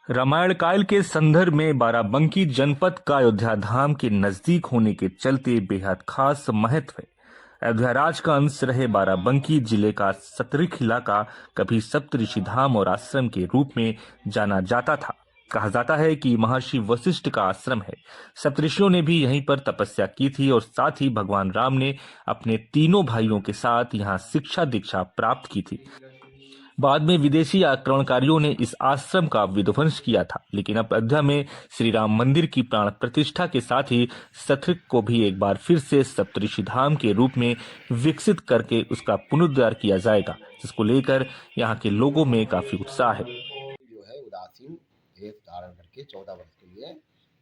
रामायण काल के संदर्भ में बाराबंकी जनपद का अयोध्या धाम के नजदीक होने के चलते बेहद खास महत्व है। अयोध्या राज का अंश रहे बाराबंकी जिले का सतरिख इलाका कभी सप्तऋषि धाम और आश्रम के रूप में जाना जाता था। कहा जाता है कि महर्षि वशिष्ठ का आश्रम है। सप्तऋषियों ने भी यहीं पर तपस्या की थी और साथ ही भगवान राम ने अपने तीनों भाइयों के साथ यहाँ शिक्षा दीक्षा प्राप्त की थी। बाद में विदेशी आक्रमणकारियों ने इस आश्रम का विध्वंस किया था, लेकिन अब अयोध्या में श्री राम मंदिर की प्राण प्रतिष्ठा के साथ ही सतरिख को भी एक बार फिर से सप्तऋषि धाम के रूप में विकसित करके उसका पुनरुद्धार किया जाएगा, जिसको लेकर यहाँ के लोगों में काफी उत्साह है। जो है उदासीन भेष धारण करके 14 वर्ष के लिए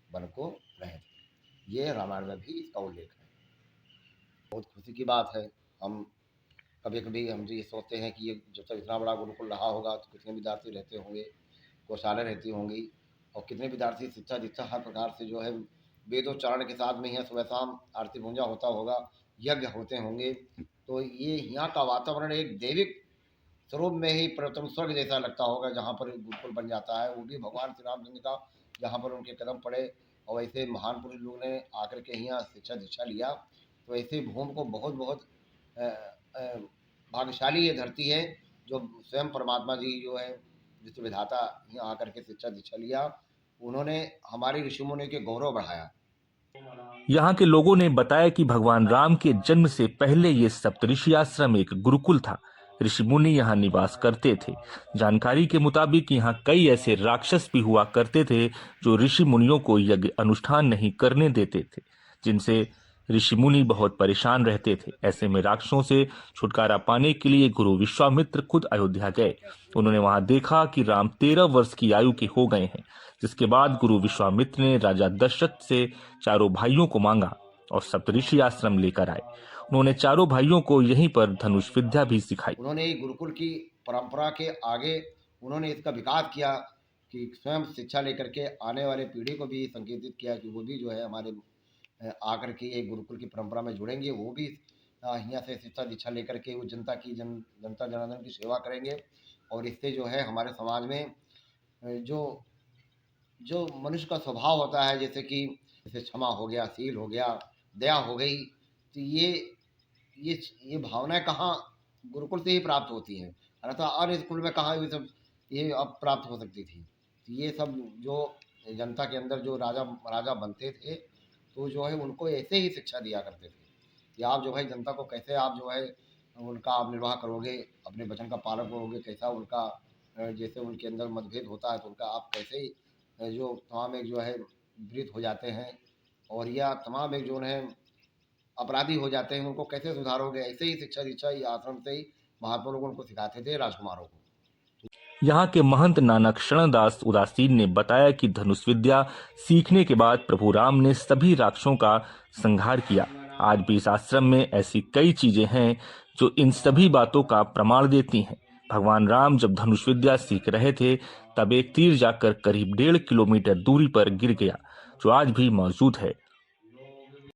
वन को रहे थे। ये रामायण में भी इसका उल्लेख है। बहुत खुशी की बात है। हम कभी कभी हम ये सोचते हैं कि ये जब तक इतना बड़ा गुरुकुल रहा होगा तो कितने विद्यार्थी रहते होंगे, गौशालाएँ रहती होंगी और कितने विद्यार्थी शिक्षा दीक्षा हर प्रकार से जो है वेदोच्चारण के साथ में यहाँ सुबह शाम आरती पूजा होता होगा, यज्ञ होते होंगे। तो ये यहाँ का वातावरण एक दैविक स्वरूप में ही प्रथम स्वर्ग जैसा लगता होगा, जहाँ पर गुरुकुल बन जाता है। वो भी भगवान श्री रामचंद्र का, जहाँ पर उनके कदम पड़े और ऐसे महान पुरुष लोग ने आकर के यहाँ शिक्षा दीक्षा लिया। तो ऐसे भूमि को बहुत बहुत भाग्यशाली ये धरती है जो स्वयं परमात्मा जी जो है विश्व विधाता यहाँ आकर के शिक्षा दीक्षा लिया। उन्होंने हमारे ऋषि मुनि के गौरव बढ़ाया। यहाँ के लोगों ने बताया कि भगवान राम के जन्म से पहले ये सप्तऋषि आश्रम एक गुरुकुल था। ऋषि मुनि यहाँ निवास करते थे। जानकारी के मुताबिक यहाँ कई ऐसे राक्षस भी हुआ करते थे जो ऋषि मुनियों को यज्ञ अनुष्ठान नहीं करने देते थे, जिनसे ऋषि मुनि बहुत परेशान रहते थे। ऐसे में राक्षसों से छुटकारा पाने के लिए गुरु विश्वामित्र खुद अयोध्या गए। उन्होंने वहां देखा कि राम 13 वर्ष की आयु के हो गए हैं, जिसके बाद गुरु विश्वामित्र ने राजा दशरथ से चारों भाइयों को मांगा और सप्तऋषि आश्रम लेकर आए। उन्होंने चारों भाइयों को यहीं पर धनुष विद्या भी सिखाई। उन्होंने गुरुकुल की परंपरा के आगे उन्होंने इसका विकास किया कि स्वयं शिक्षा लेकर के आने वाले पीढ़ी को भी संकेतित किया कि वो भी जो है हमारे आकर के एक गुरुकुल की परंपरा में जुड़ेंगे। वो भी यहाँ से शिक्षा दीक्षा लेकर के वो जनता जनार्दन की सेवा करेंगे। और इससे जो है हमारे समाज में जो मनुष्य का स्वभाव होता है, जैसे क्षमा हो गया, शील हो गया, दया हो गई, तो ये भावनाएं कहाँ गुरुकुल से ही प्राप्त होती हैं, अन्यथा अन्य स्कूल में कहाँ ये अब प्राप्त हो सकती थी। तो ये सब जो जनता के अंदर जो राजा बनते थे तो जो है उनको ऐसे ही शिक्षा दिया करते थे कि आप जो है जनता को कैसे आप जो है उनका आप निर्वाह करोगे, अपने वचन का पालन करोगे, कैसा उनका जैसे उनके अंदर मतभेद होता है तो उनका आप कैसे जो तमाम एक जो है विपरीत हो जाते हैं और या तमाम एक जो है अपराधी हो जाते हैं, उनको कैसे सुधारोगे। ऐसे ही शिक्षा दीक्षा ये आश्रम से ही महात्मा लोग उनको सिखाते थे, राजकुमारों को। यहाँ के महंत नानक शरणदास उदासीन ने बताया कि धनुष विद्या सीखने के बाद प्रभु राम ने सभी राक्षसों का संहार किया। आज भी इस आश्रम में ऐसी कई चीजें हैं जो इन सभी बातों का प्रमाण देती हैं। भगवान राम जब धनुष विद्या सीख रहे थे तब एक तीर जाकर करीब 1.5 किलोमीटर दूरी पर गिर गया, जो आज भी मौजूद है।